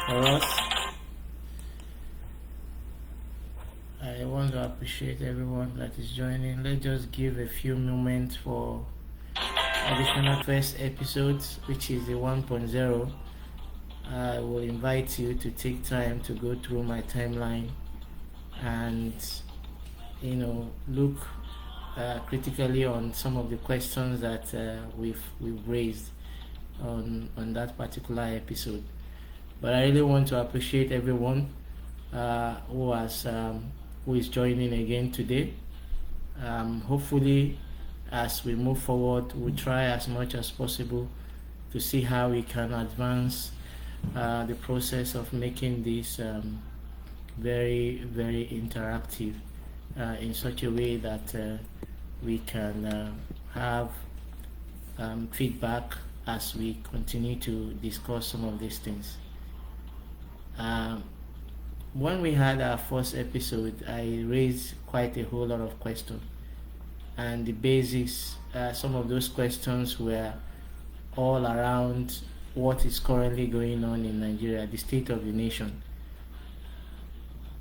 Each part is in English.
for us. I want to appreciate everyone that is joining. Let's just give a few moments for additional first episodes, which is the 1.0. I will invite you to take time to go through my timeline and look critically on some of the questions that we've raised on that particular episode. But I really want to appreciate everyone who is joining again today. Hopefully, as we move forward, we'll try as much as possible to see how we can advance the process of making this very, very interactive in such a way that we can have feedback as we continue to discuss some of these things. When we had our first episode, I raised quite a whole lot of questions, and the basics, some of those questions were all around what is currently going on in Nigeria, the state of the nation.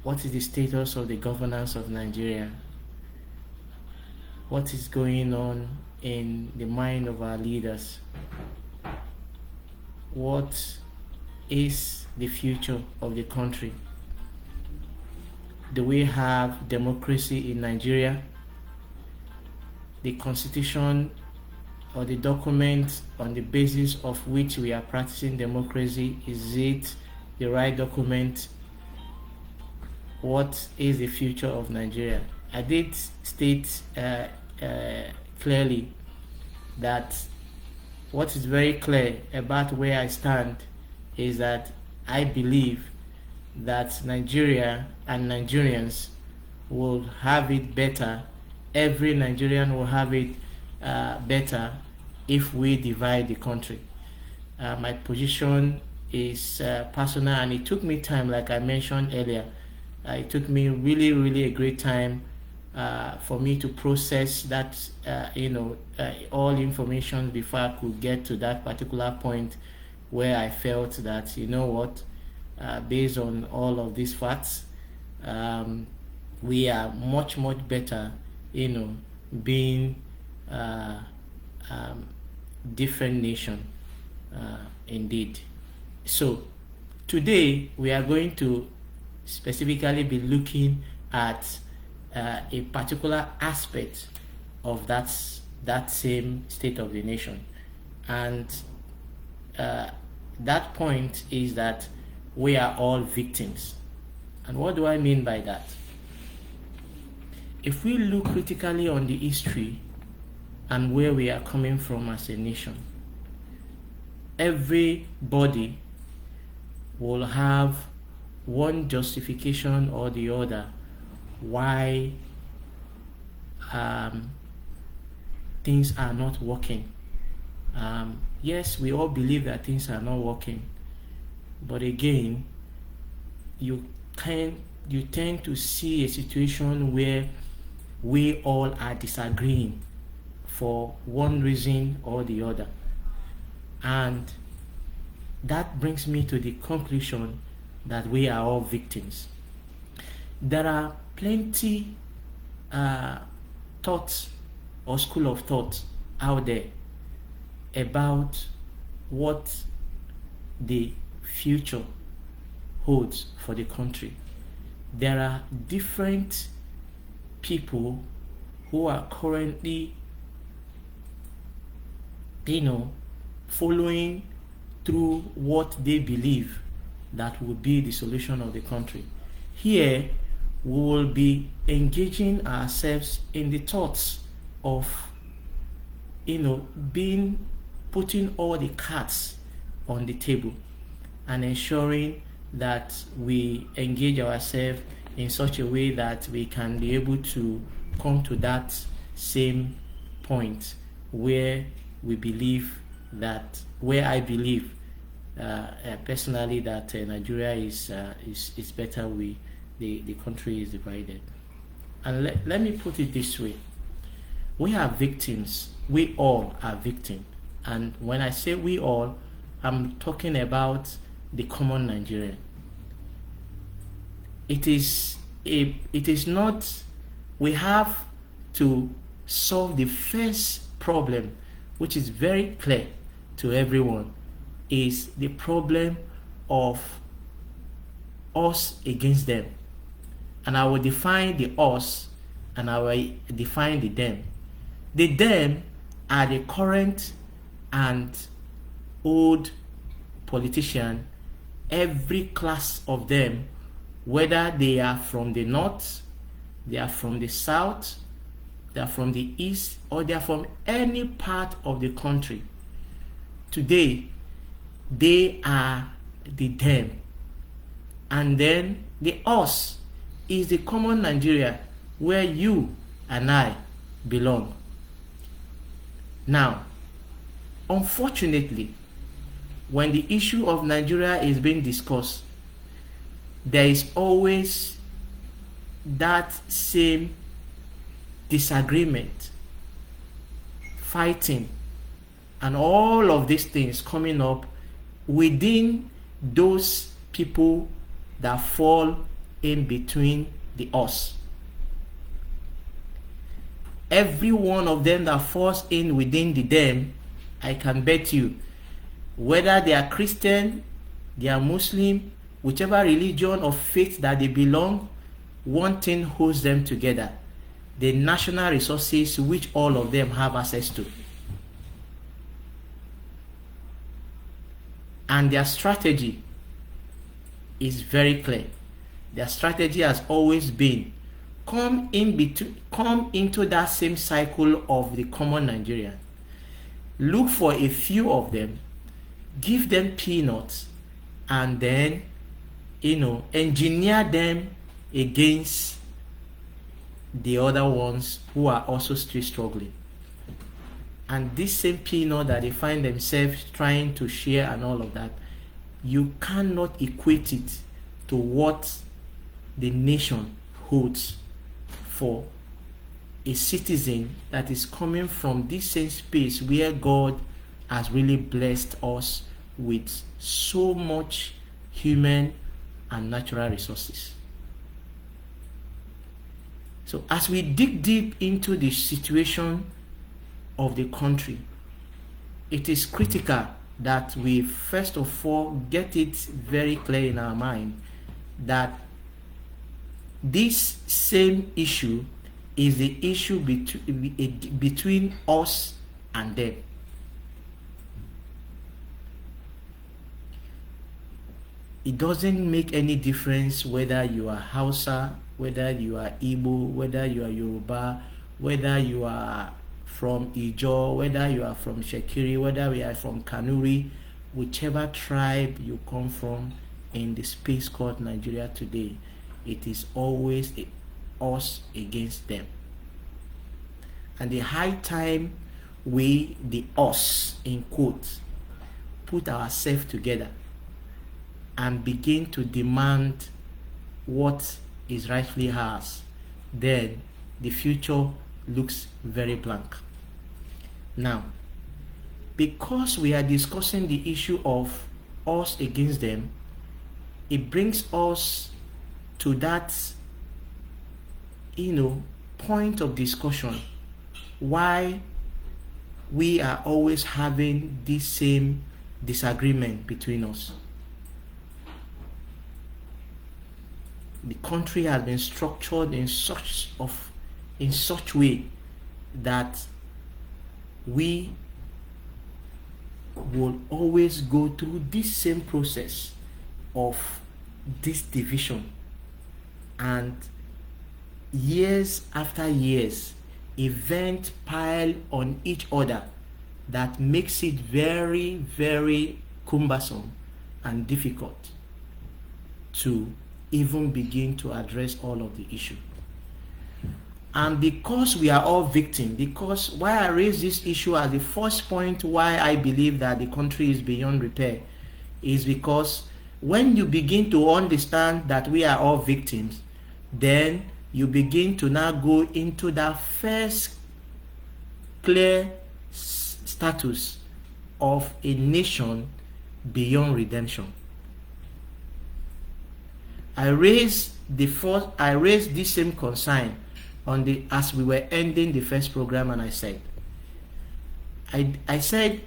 What is the status of the governance of Nigeria? What is going on in the mind of our leaders? What is the future of the country? Do we have democracy in Nigeria? The constitution or the document on the basis of which we are practicing democracy, is it the right document? What is the future of Nigeria? I did state clearly that what is very clear about where I stand is that I believe that Nigeria and Nigerians will have it better. Every Nigerian will have it better if we divide the country. My position is personal, and it took me time, like I mentioned earlier. It took me really a great time for me to process that, all information before I could get to that particular point where I felt that, based on all of these facts, we are much better, being different nation, indeed. So today we are going to specifically be looking at a particular aspect of that same state of the nation, and that point is that we are all victims. And what do I mean by that? If we look critically on the history and where we are coming from as a nation, everybody will have one justification or the other why things are not working. Yes, we all believe that things are not working, but again, you tend to see a situation where we all are disagreeing for one reason or the other, and that brings me to the conclusion that we are all victims. There are plenty thoughts or school of thought out there about what the future holds for the country. There are different people who are currently, following through what they believe that will be the solution of the country. Here, we will be engaging ourselves in the thoughts of, putting all the cards on the table and ensuring that we engage ourselves in such a way that we can be able to come to that same point where I believe personally that Nigeria is better. The country is divided. And let me put it this way: we are victims. We all are victims. And when I say we all, I'm talking about the common Nigerian. It is not, we have to solve the first problem, which is very clear to everyone, is the problem of us against them. And I will define the us and I will define the them. The them are the current and old politician, every class of them, whether they are from the north, they are from the south, they are from the east, or they are from any part of the country. Today, they are the them. And then the us is the common Nigeria where you and I belong. Now, unfortunately, when the issue of Nigeria is being discussed, there is always that same disagreement, fighting, and all of these things coming up within those people that fall in between the us. Every one of them that falls in within the them, I can bet you, whether they are Christian, they are Muslim, whichever religion or faith that they belong, one thing holds them together: the national resources which all of them have access to. And their strategy is very clear. Their strategy has always been come into that same cycle of the common Nigerian. Look for a few of them, give them peanuts, and then engineer them against the other ones who are also still struggling. And this same peanut that they find themselves trying to share and all of that, you cannot equate it to what the nation holds for a citizen that is coming from this same space where God has really blessed us with so much human and natural resources. So as we dig deep into the situation of the country, it is critical that we first of all get it very clear in our mind that this same issue is the issue between us and them. It doesn't make any difference whether you are Hausa, whether you are Igbo, whether you are Yoruba, whether you are from Ijaw, whether you are from Shekiri, whether we are from Kanuri, whichever tribe you come from in the space called Nigeria today, it is always us against them. And the high time we, the us in quotes, put ourselves together and begin to demand what is rightfully ours, then the future looks very blank. Now, because we are discussing the issue of us against them, it brings us to that point of discussion why we are always having this same disagreement between us. The country has been structured in such way that we will always go through this same process of this division, and years after years, events pile on each other that makes it very, very cumbersome and difficult to even begin to address all of the issue. And because we are all victims, because why I raise this issue as the first point why I believe that the country is beyond repair is because when you begin to understand that we are all victims, then you begin to now go into that first clear status of a nation beyond redemption. I raised this same concern as we were ending the first program, and I said,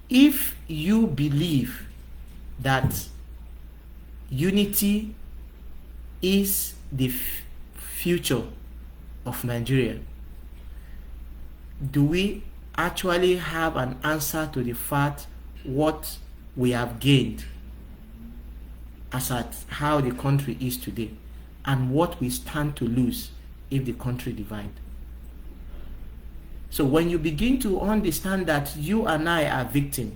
if you believe that unity is the future of Nigeria, do we actually have an answer to the fact what we have gained as at how the country is today, and what we stand to lose if the country divide? So when you begin to understand that you and I are victims,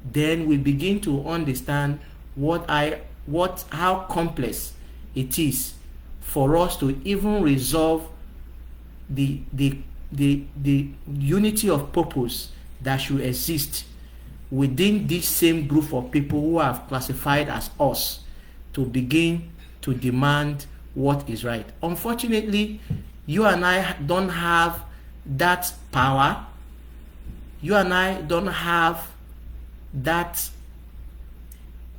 then we begin to understand how complex it is for us to even resolve the unity of purpose that should exist within this same group of people who have classified as us, to begin to demand what is right. Unfortunately, you and I don't have that power. You and I don't have that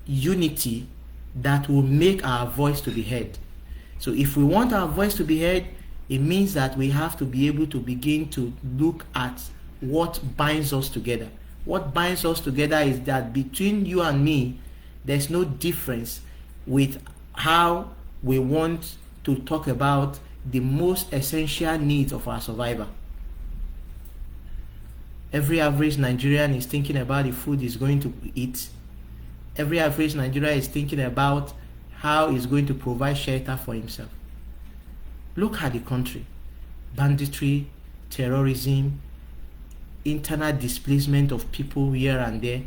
unity that will make our voice to be heard. So if we want our voice to be heard, it means that we have to be able to begin to look at what binds us together. What binds us together is that between you and me, there's no difference with how we want to talk about the most essential needs of our survival. Every average Nigerian is thinking about the food he's going to eat. Every average Nigerian is thinking about how he's going to provide shelter for himself. Look at the country. Banditry, terrorism, internal displacement of people here and there.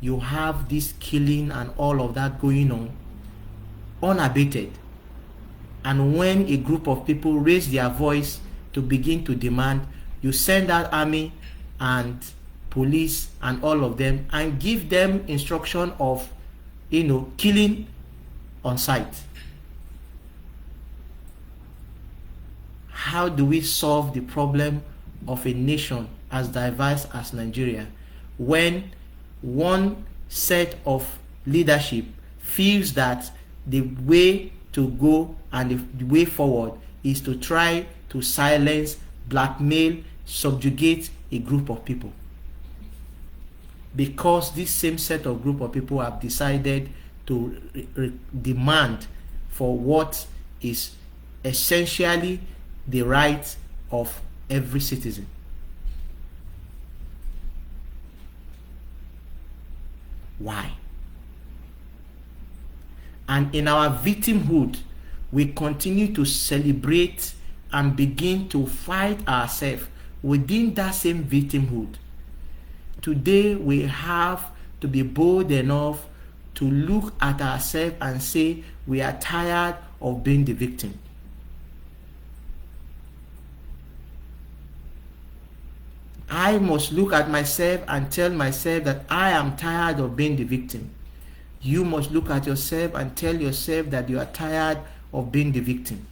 You have this killing and all of that going on unabated. And when a group of people raise their voice to begin to demand, you send out army and police and all of them and give them instruction of killing on sight. How do we solve the problem of a nation as diverse as Nigeria when one set of leadership feels that the way to go and the way forward is to try to silence, blackmail, subjugate a group of people? Because this same set of group of people have decided to demand for what is essentially the right of every citizen. Why? And in our victimhood, we continue to celebrate and begin to fight ourselves within that same victimhood. Today, we have to be bold enough to look at ourselves and say we are tired of being the victim. I must look at myself and tell myself that I am tired of being the victim. You must look at yourself and tell yourself that you are tired of being the victim.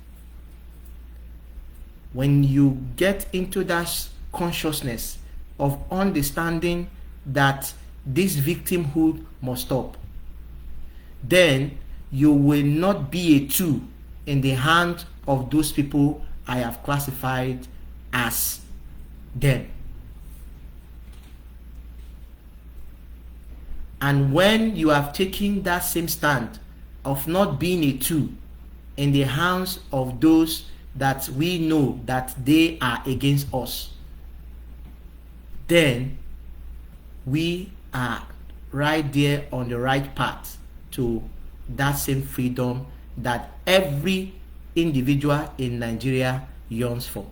When you get into that consciousness of understanding that this victimhood must stop, then you will not be a tool in the hand of those people I have classified as them. And when you have taken that same stand of not being a tool in the hands of those that we know that they are against us, then we are right there on the right path to that same freedom that every individual in Nigeria yearns for.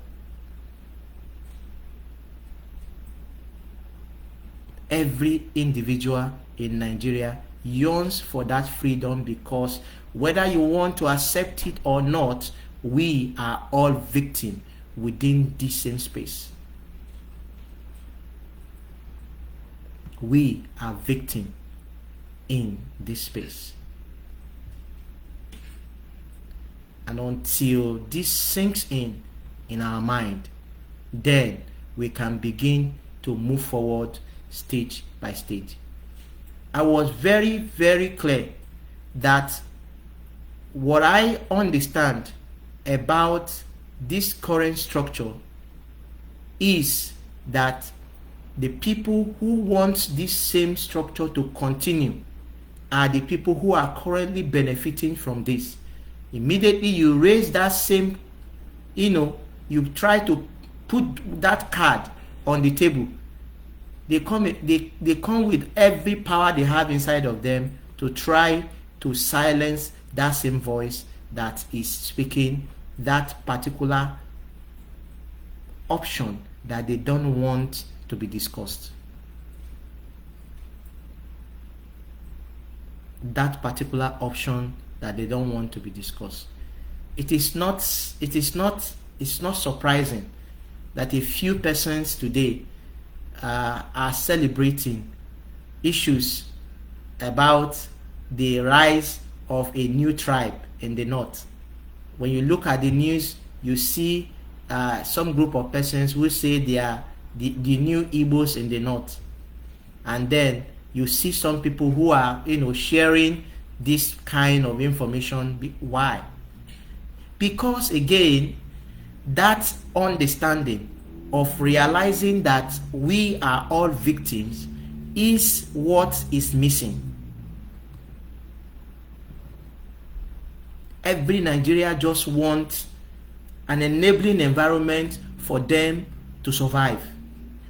Every individual in Nigeria yearns for that freedom, because whether you want to accept it or not, we are all victims within this same space. We are victims in this space. And until this sinks in our mind, then we can begin to move forward stage by stage. I was very, very clear that what I understand about this current structure is that the people who want this same structure to continue are the people who are currently benefiting from this. Immediately you raise that same, you try to put that card on the table, they come with every power they have inside of them to try to silence that same voice that is speaking that particular option that they don't want to be discussed. That particular option that they don't want to be discussed. It's not surprising that a few persons today are celebrating issues about the rise of a new tribe in the north. When you look at the news, you see some group of persons who say they are the new Igbos in the north, and then you see some people who are sharing this kind of information. Why? Because again, that understanding of realizing that we are all victims is what is missing. Every Nigeria just wants an enabling environment for them to survive,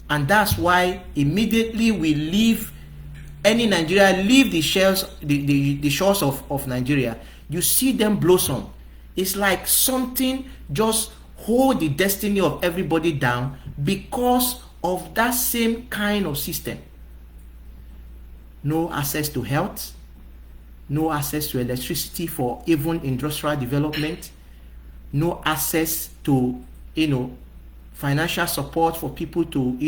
and that's why immediately we leave any Nigeria, leave the shores of Nigeria, you see them blossom. It's like something just hold the destiny of everybody down because of that same kind of system. No access to health, no access to electricity for even industrial development, no access to financial support for people to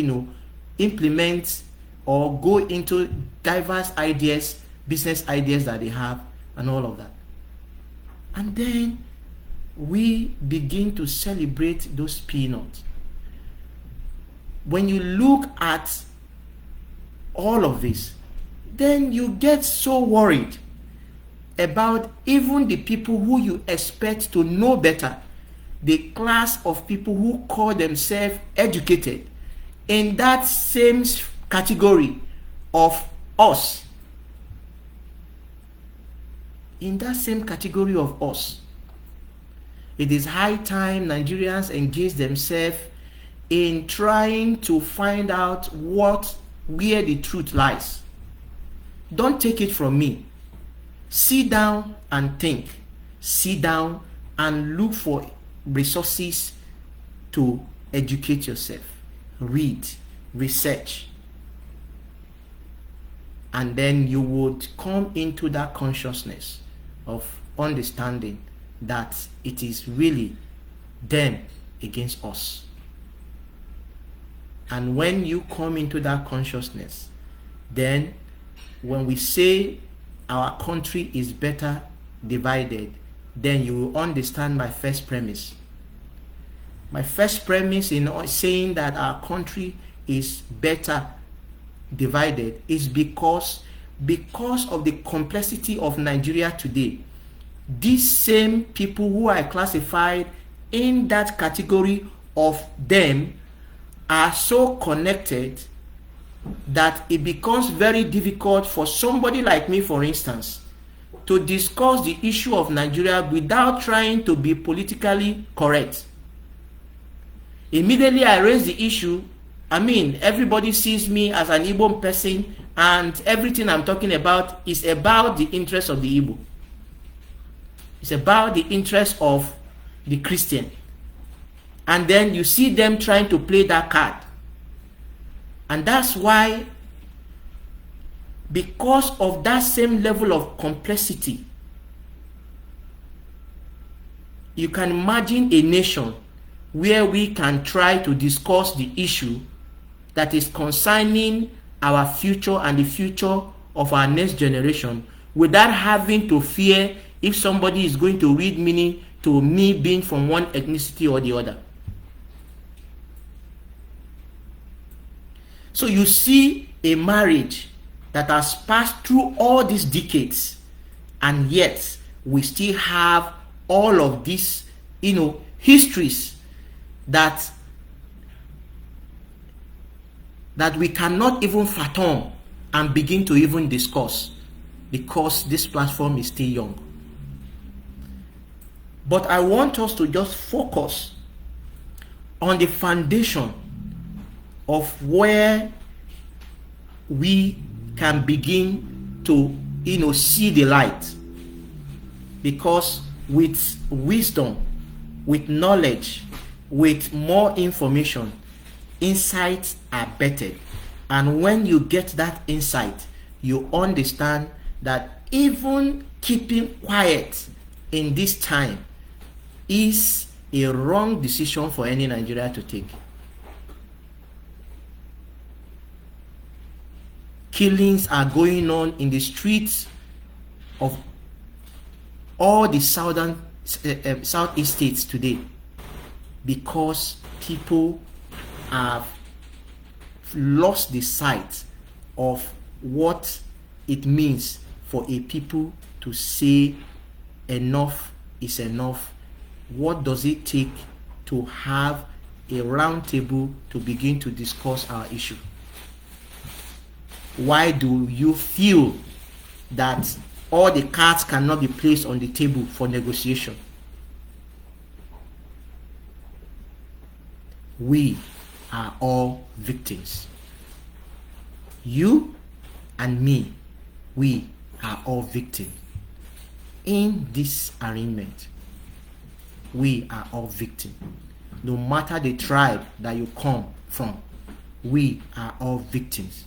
implement or go into diverse ideas, business ideas that they have, and all of that. And then we begin to celebrate those peanuts. When you look at all of this, then you get so worried about even the people who you expect to know better, the class of people who call themselves educated, in that same category of us. In that same category of us. It is high time Nigerians engage themselves in trying to find out where the truth lies. Don't take it from me. Sit down and think. Sit down and look for resources to educate yourself. Read, research. And then you would come into that consciousness of understanding that it is really them against us. And when you come into that consciousness, then when we say our country is better divided, then you will understand my first premise. My first premise in saying that our country is better divided is because of the complexity of Nigeria today. These same people who are classified in that category of them are so connected that it becomes very difficult for somebody like me, for instance, to discuss the issue of Nigeria without trying to be politically correct. Immediately I raise the issue, everybody sees me as an Igbo person, and everything I'm talking about is about the interest of the Igbo. It's about the interest of the Christian. And then you see them trying to play that card. And that's why, because of that same level of complexity, you can imagine a nation where we can try to discuss the issue that is concerning our future and the future of our next generation without having to fear if somebody is going to read meaning to me being from one ethnicity or the other. So you see a marriage that has passed through all these decades, and yet we still have all of these, histories that we cannot even fathom and begin to even discuss, because this platform is still young. But I want us to just focus on the foundation of where we can begin to see the light, because with wisdom, with knowledge, with more information, insights are better. And when you get that insight, you understand that even keeping quiet in this time is a wrong decision for any Nigerian to take. Killings are going on in the streets of all the southeast states today, because people have lost the sight of what it means for a people to say enough is enough. What does it take to have a round table to begin to discuss our issue? Why do you feel that all the cards cannot be placed on the table for negotiation? We are all victims. You and me, we are all victims in this arraignment. We are all victims. No matter the tribe that you come from, we are all victims.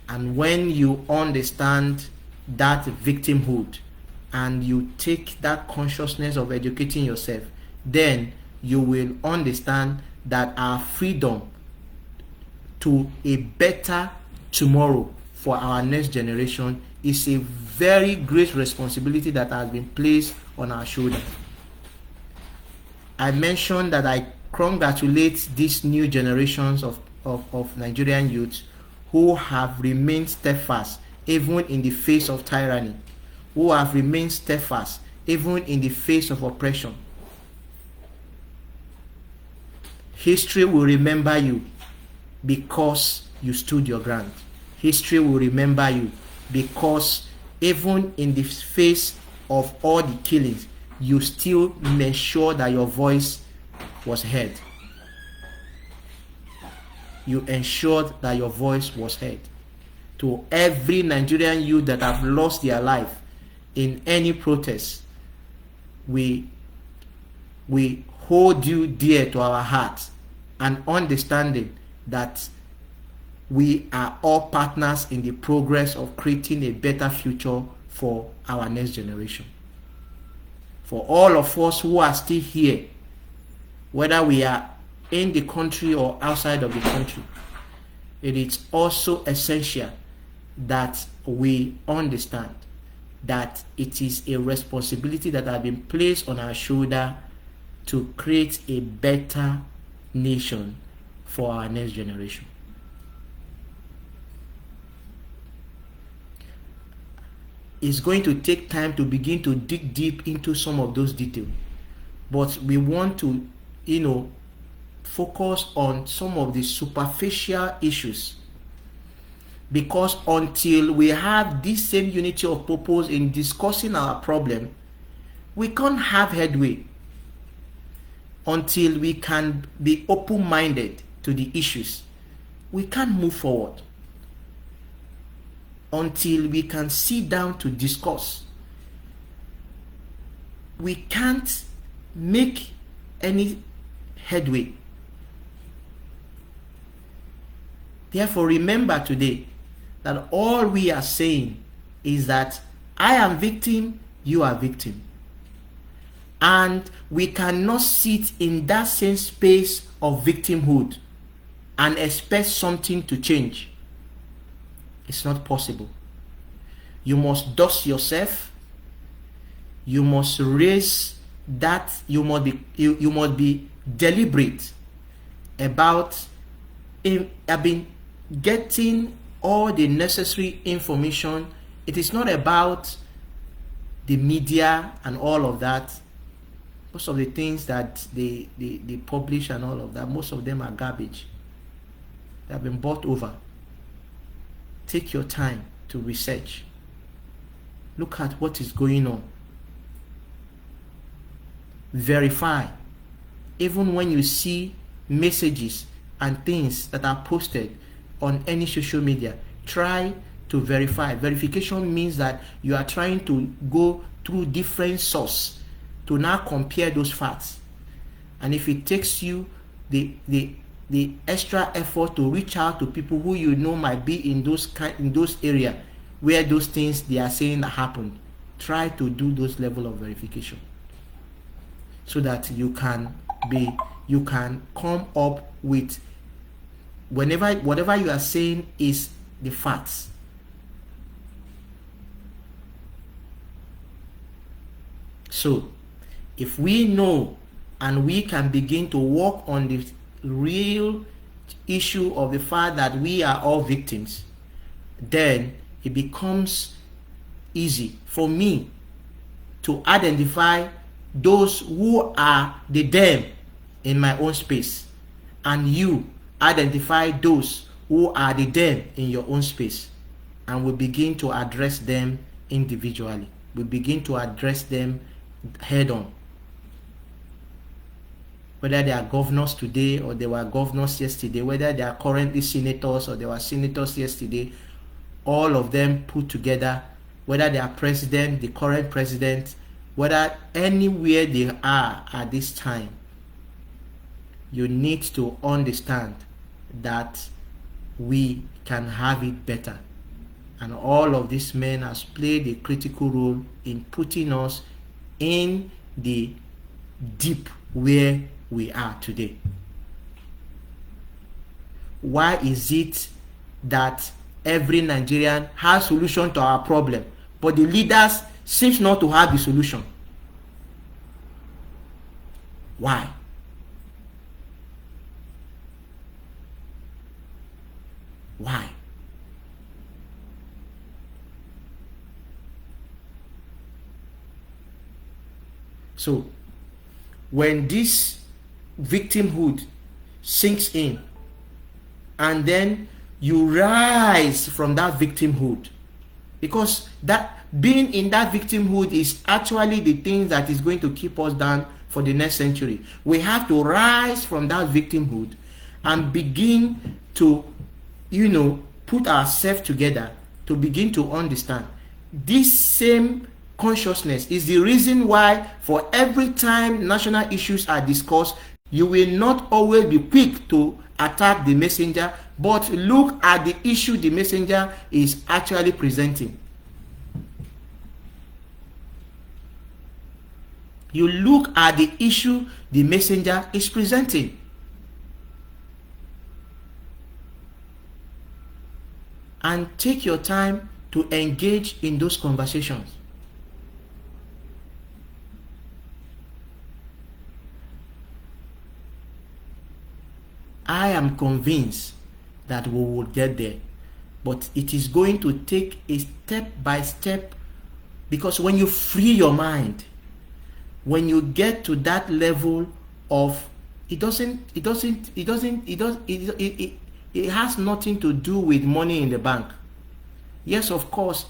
And when you understand that victimhood and you take that consciousness of educating yourself, then you will understand that our freedom to a better tomorrow for our next generation is a very great responsibility that has been placed on our shoulders. I mentioned that I congratulate these new generations of Nigerian youths who have remained steadfast even in the face of tyranny, who have remained steadfast even in the face of oppression. History will remember you because you stood your ground. History will remember you because even in the face of all the killings, you still made sure that your voice was heard. You ensured that your voice was heard. To every Nigerian youth that have lost their life in any protest, we hold you dear to our hearts, and understanding that we are all partners in the progress of creating a better future for our next generation. For all of us who are still here, whether we are in the country or outside of the country, it is also essential that we understand that it is a responsibility that has been placed on our shoulder to create a better nation for our next generation. It's going to take time to begin to dig deep into some of those details, but we want to, focus on some of the superficial issues, because until we have this same unity of purpose in discussing our problem, we can't have headway. Until we can be open-minded to the issues, we can't move forward. Until we can sit down to discuss, we can't make any headway. Therefore, remember today that all we are saying is that I am victim, you are victim. And we cannot sit in that same space of victimhood and expect something to change. It's not possible. You must dust yourself. You must raise that. You must be deliberate about getting all the necessary information It is not about the media and all of that. Most of the things that they publish and all of that, most of them are garbage. They have been bought over. Take your time to research. Look at what is going on. Verify. Even when you see messages and things that are posted on any social media, try to verify. Verification means that you are trying to go through different sources to now compare those facts. And if it takes you the extra effort to reach out to people who you know might be in those areas where those things they are saying that happened, try to do those level of verification so that you can come up with whatever you are saying is the facts. So if we know and we can begin to work on the real issue of the fact that we are all victims, then it becomes easy for me to identify those who are the them in my own space, and you identify those who are the them in your own space, and we begin to address them individually. We begin to address them head on. Whether they are governors today or they were governors yesterday, whether they are currently senators or they were senators yesterday, all of them put together, whether they are president, the current president, whether anywhere they are at this time, you need to understand that we can have it better. And all of these men has played a critical role in putting us in the deep where we are today. Why is it that every Nigerian has solution to our problem, but the leaders seems not to have the solution? Why? Why? So when this victimhood sinks in, and then you rise from that victimhood, because that being in that victimhood is actually the thing that is going to keep us down for the next century. We have to rise from that victimhood and begin to, put ourselves together to begin to understand this same consciousness is the reason why for every time national issues are discussed, you will not always be quick to attack the messenger, but look at the issue the messenger is actually presenting. You look at the issue the messenger is presenting. And take your time to engage in those conversations. I am convinced that we will get there, but it is going to take a step by step, because when you free your mind, when you get to that level of it has nothing to do with money in the bank. Yes, of course,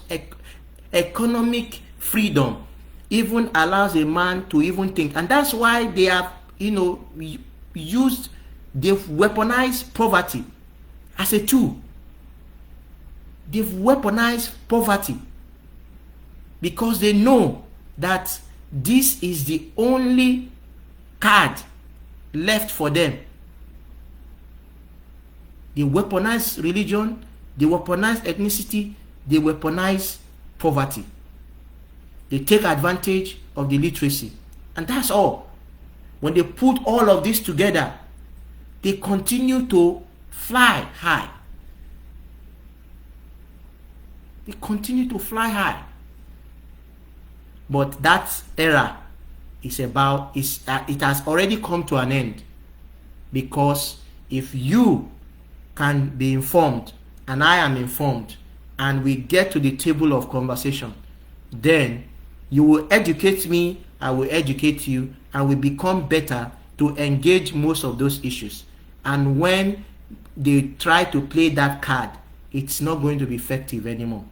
economic freedom even allows a man to even think, and that's why they have they've weaponized poverty as a tool. They've weaponized poverty because they know that this is the only card left for them. They weaponize religion, they weaponize ethnicity, they weaponize poverty. They take advantage of the literacy. And that's all. When they put all of this together, they continue to fly high. They continue to fly high. But that era it has already come to an end, because if you can be informed and I am informed, and we get to the table of conversation, then you will educate me, I will educate you, and we become better to engage most of those issues. And when they try to play that card, it's not going to be effective anymore.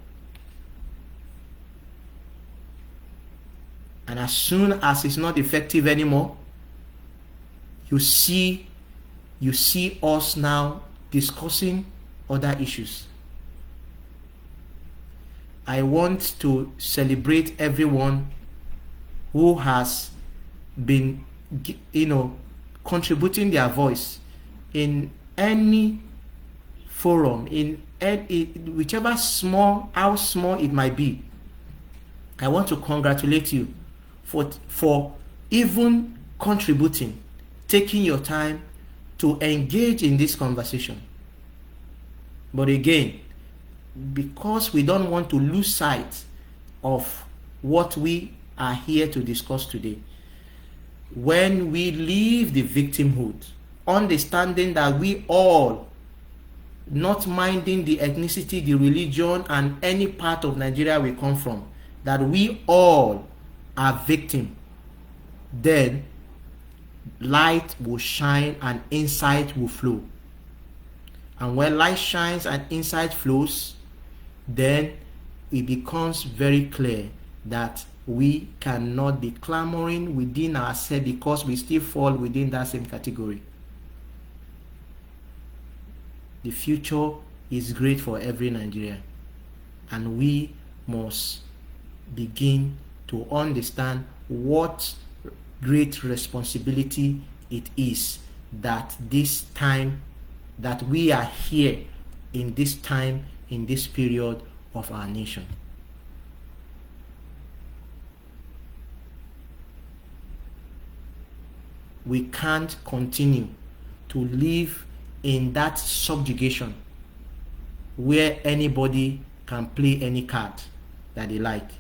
And as soon as it's not effective anymore, you see us now discussing other issues. I want to celebrate everyone who has been, contributing their voice in any forum, in whichever how small it might be. I want to congratulate you for even contributing, taking your time to engage in this conversation. But again, because we don't want to lose sight of what we are here to discuss today, when we leave the victimhood, understanding that we all, not minding the ethnicity, the religion, and any part of Nigeria we come from, that we all are victim, then light will shine and insight will flow. And when light shines and insight flows, then it becomes very clear that we cannot be clamoring within ourselves because we still fall within that same category. The future is great for every Nigerian, and we must begin to understand what great responsibility it is that this time, that we are here in this time, in this period of our nation. We can't continue to live in that subjugation where anybody can play any card that they like.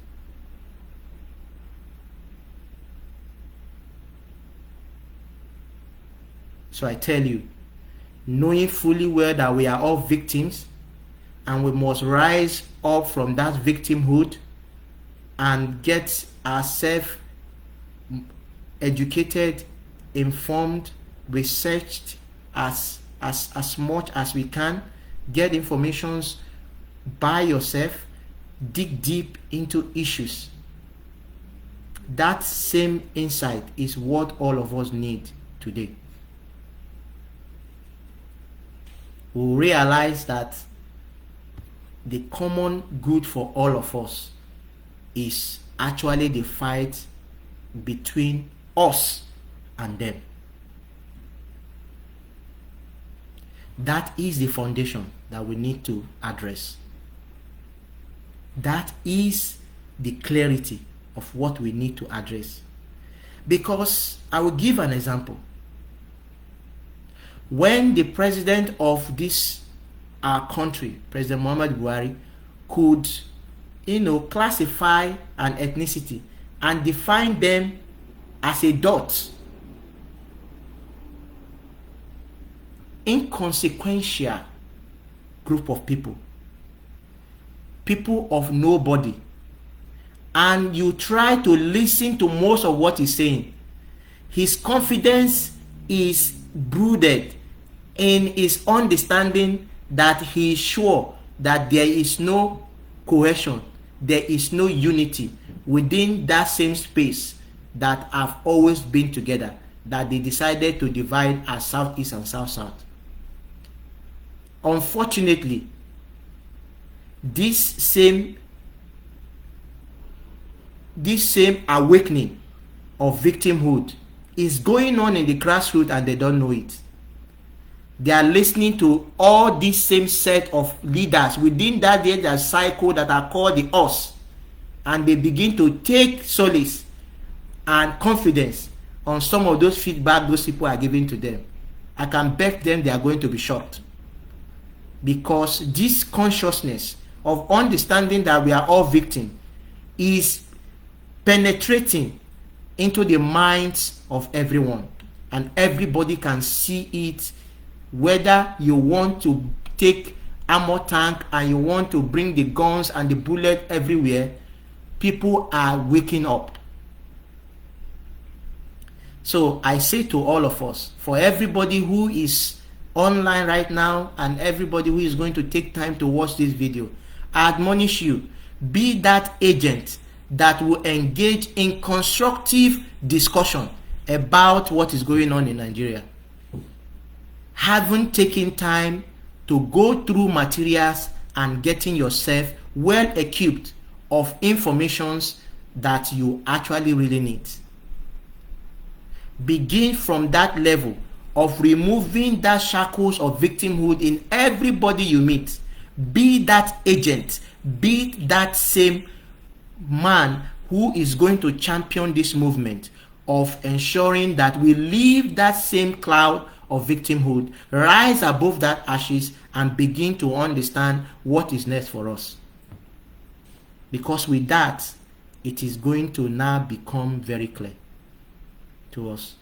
So I tell you, knowing fully well that we are all victims and we must rise up from that victimhood and get ourselves educated, informed, researched as much as we can, get informations by yourself, dig deep into issues. That same insight is what all of us need today. We realize that the common good for all of us is actually the fight between us and them. That is the foundation that we need to address. That is the clarity of what we need to address. Because I will give an example. When the president of our country, President Muhammadu Buhari, could, classify an ethnicity and define them as a dot, inconsequential group of people of nobody, and you try to listen to most of what he's saying, his confidence is brooded in his understanding that he is sure that there is no cohesion, there is no unity within that same space that have always been together, that they decided to divide as Southeast and South-South. Unfortunately, this same awakening of victimhood is going on in the grassroots and they don't know it. They are listening to all these same set of leaders within that cycle that are called the us, and they begin to take solace and confidence on some of those feedback those people are giving to them. I can bet them they are going to be shocked, because this consciousness of understanding that we are all victims is penetrating into the minds of everyone, and everybody can see it, whether you want to take armor tank and you want to bring the guns and the bullet everywhere, people are waking up. So I say to all of us, for everybody who is online right now and everybody who is going to take time to watch this video, I admonish you, be that agent that will engage in constructive discussion about what is going on in Nigeria. Haven't taken time to go through materials and getting yourself well equipped of informations that you actually really need. Begin from that level of removing that shackles of victimhood in everybody you meet. Be that agent, be that same man who is going to champion this movement of ensuring that we leave that same cloud of victimhood, rise above that ashes, and begin to understand what is next for us. Because with that, it is going to now become very clear to us.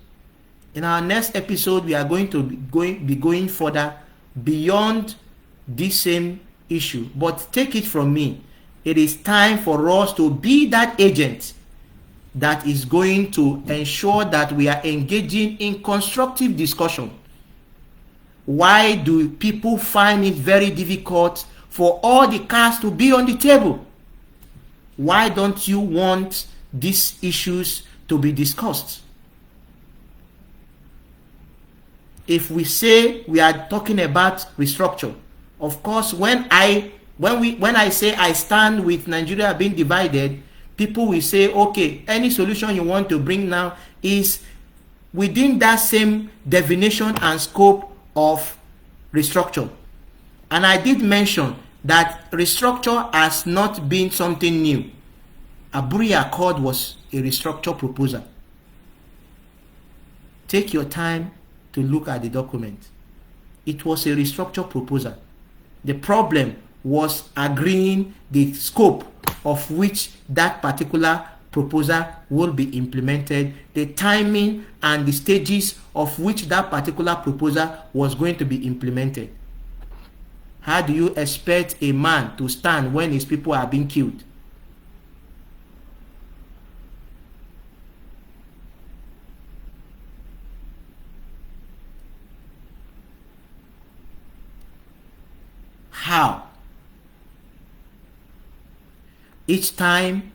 In our next episode, we are going to be going further beyond this same issue. But take it from me, it is time for us to be that agent that is going to ensure that we are engaging in constructive discussion. Why do people find it very difficult for all the cards to be on the table? Why don't you want these issues to be discussed? If we say we are talking about restructure, of course, when I say I stand with Nigeria being divided, people will say, okay, any solution you want to bring now is within that same definition and scope of restructure. And I did mention that restructure has not been something new. Aburi Accord was a restructure proposal. Take your time to look at the document. It was a restructure proposal. The problem was agreeing the scope of which that particular proposal will be implemented, the timing and the stages of which that particular proposal was going to be implemented. How do you expect a man to stand when his people are being killed? How? Each time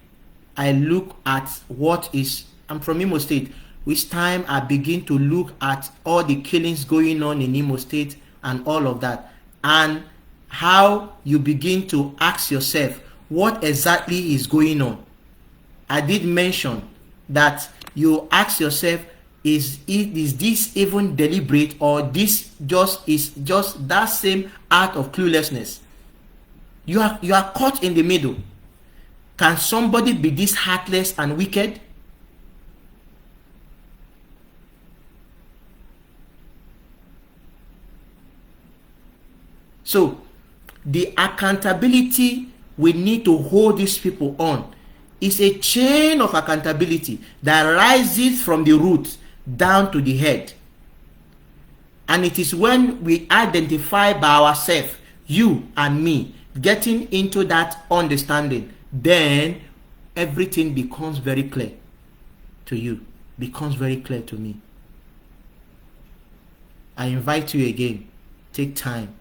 I look at what is, I'm from Imo State, each time I begin to look at all the killings going on in Imo State and all of that, and how you begin to ask yourself what exactly is going on. I did mention that you ask yourself, is this even deliberate, or this is just that same act of cluelessness? You are caught in the middle. Can somebody be this heartless and wicked? So the accountability we need to hold these people on is a chain of accountability that rises from the root down to the head. And it is when we identify by ourselves, you and me, getting into that understanding, then everything becomes very clear to you, becomes very clear to me. I invite you again, take time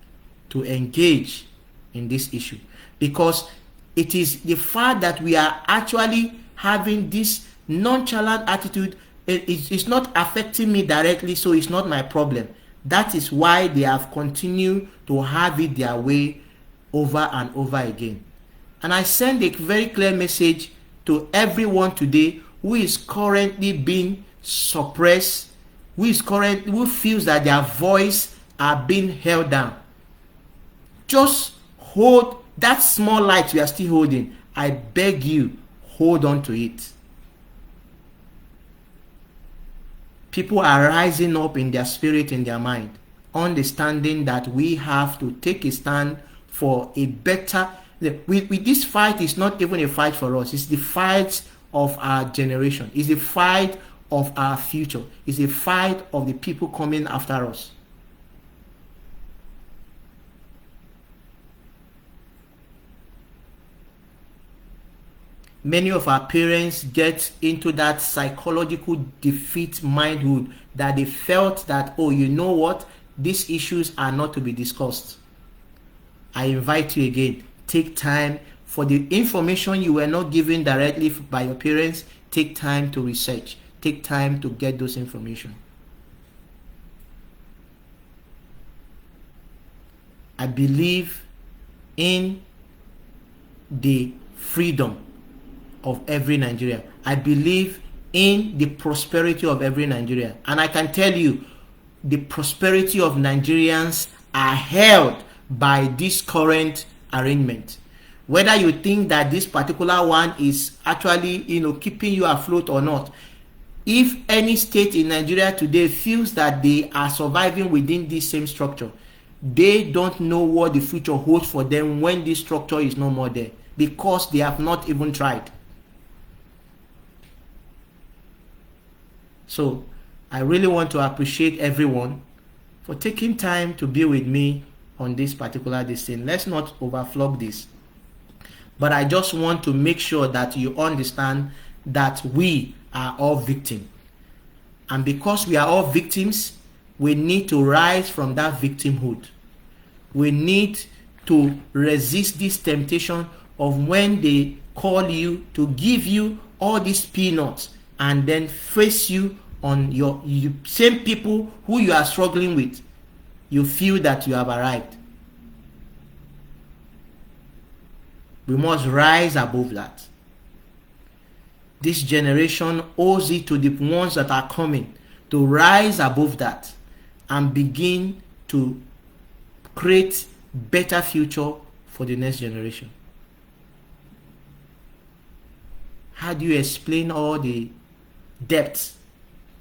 to engage in this issue, because it is the fact that we are actually having this nonchalant attitude. It's not affecting me directly, so it's not my problem. That is why they have continued to have it their way over and over again. And I send a very clear message to everyone today who is currently being suppressed, who feels that their voice are being held down. Just hold that small light you are still holding. I beg you, hold on to it. People are rising up in their spirit, in their mind, understanding that we have to take a stand for a better. With this fight, is not even a fight for us. It's the fight of our generation. It's the fight of our future. It's the fight of the people coming after us. many of our parents get into that psychological defeat mindhood that they felt that, oh, you know what, these issues are not to be discussed. I invite you again, take time for the information you were not given directly by your parents. Take time to research, take time to get those information. I believe in the freedom of every Nigerian. I believe in the prosperity of every Nigerian. And I can tell you, the prosperity of Nigerians are held by this current arrangement. Whether you think that this particular one is actually, keeping you afloat or not, if any state in Nigeria today feels that they are surviving within this same structure, they don't know what the future holds for them when this structure is no more there, because they have not even tried. So I really want to appreciate everyone for taking time to be with me on this particular thing. Let's not overflog this, but I just want to make sure that you understand that we are all victims, and because we are all victims, we need to rise from that victimhood. We need to resist this temptation of when they call you to give you all these peanuts and then face you on your same people who you are struggling with. You feel that you have arrived. We must rise above that. This generation owes it to the ones that are coming to rise above that and begin to create better future for the next generation. How do you explain all the debts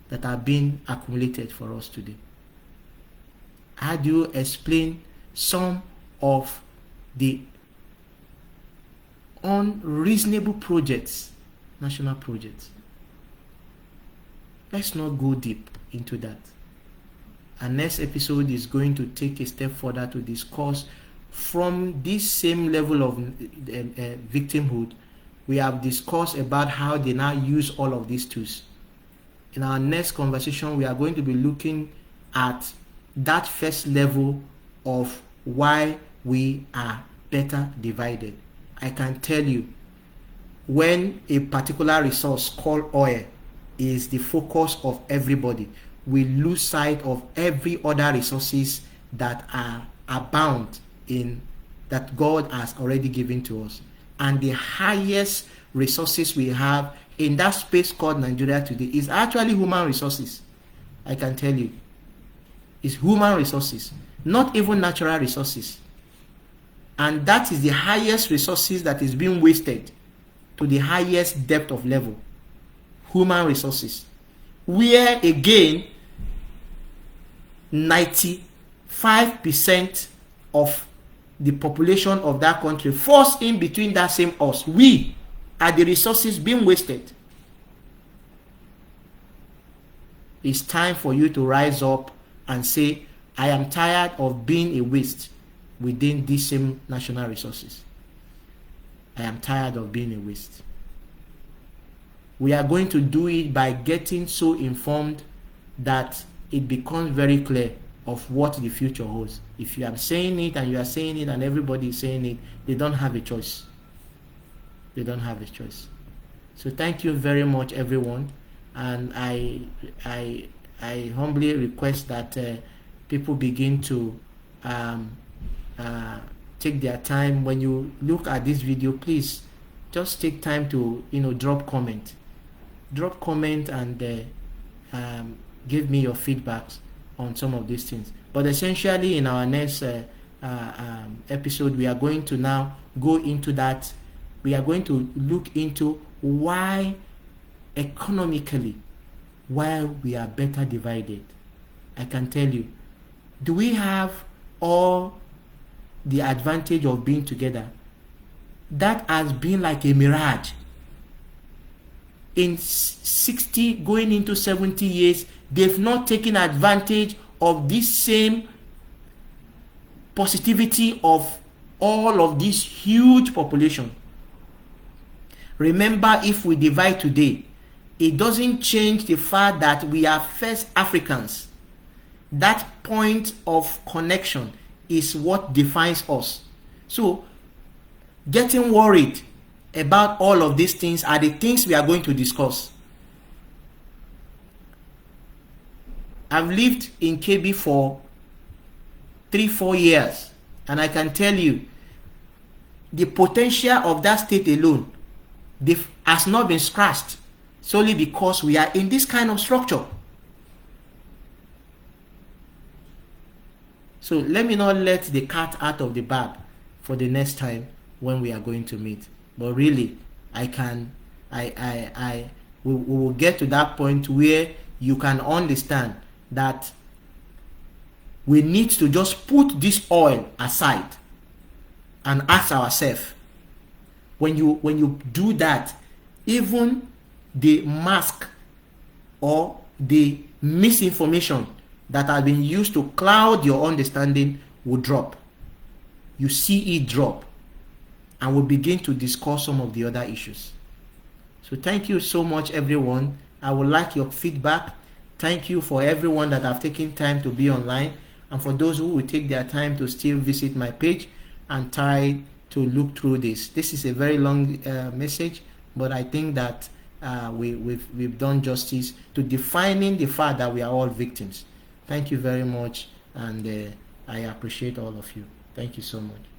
that are being accumulated for us today? How do you explain some of the unreasonable projects, national projects? Let's not go deep into that. Our next episode is going to take a step further to discuss from this same level of victimhood. We have discussed about how they now use all of these tools. In our next conversation, we are going to be looking at that first level of why we are better divided. I can tell you, when a particular resource called oil is the focus of everybody, we lose sight of every other resources that are abound in that God has already given to us. And the highest resources we have in that space called Nigeria today is actually human resources. I can tell you, it's human resources, not even natural resources. And that is the highest resources that is being wasted to the highest depth of level. Human resources, where again 95% of the population of that country falls in between that same us. We are the resources being wasted. It's time for you to rise up and say, I am tired of being a waste within these same national resources. I am tired of being a waste. We are going to do it by getting so informed that it becomes very clear of what the future holds. If you are saying it and you are saying it and everybody is saying it, they don't have a choice. They don't have a choice. So thank you very much, everyone. And I humbly request that people begin to take their time. When you look at this video, please just take time to drop comment and give me your feedbacks on some of these things. But essentially, in our next episode, we are going to now go into that. We are going to look into why economically, why we are better divided. I can tell you, do we have all the advantage of being together? That has been like a mirage. In 60 going into 70 years, they've not taken advantage of this same positivity of all of this huge population. Remember, if we divide today, it doesn't change the fact that we are first Africans. That point of connection is what defines us. So getting worried about all of these things are the things we are going to discuss. I've lived in KB for 3-4 years, and I can tell you the potential of that state alone has not been scratched, solely because we are in this kind of structure. So let me not let the cat out of the bag for the next time when we are going to meet. But really, we will get to that point where you can understand that we need to just put this oil aside and ask ourselves, when you do that, even the mask or the misinformation that has been used to cloud your understanding will drop. You see it drop, and we'll begin to discuss some of the other issues. So thank you so much, everyone. I would like your feedback. Thank you for everyone that have taken time to be online, and for those who will take their time to still visit my page and try to look through this. This is a very long message, but I think that we've done justice to defining the fact that we are all victims. Thank you very much, and I appreciate all of you. Thank you so much.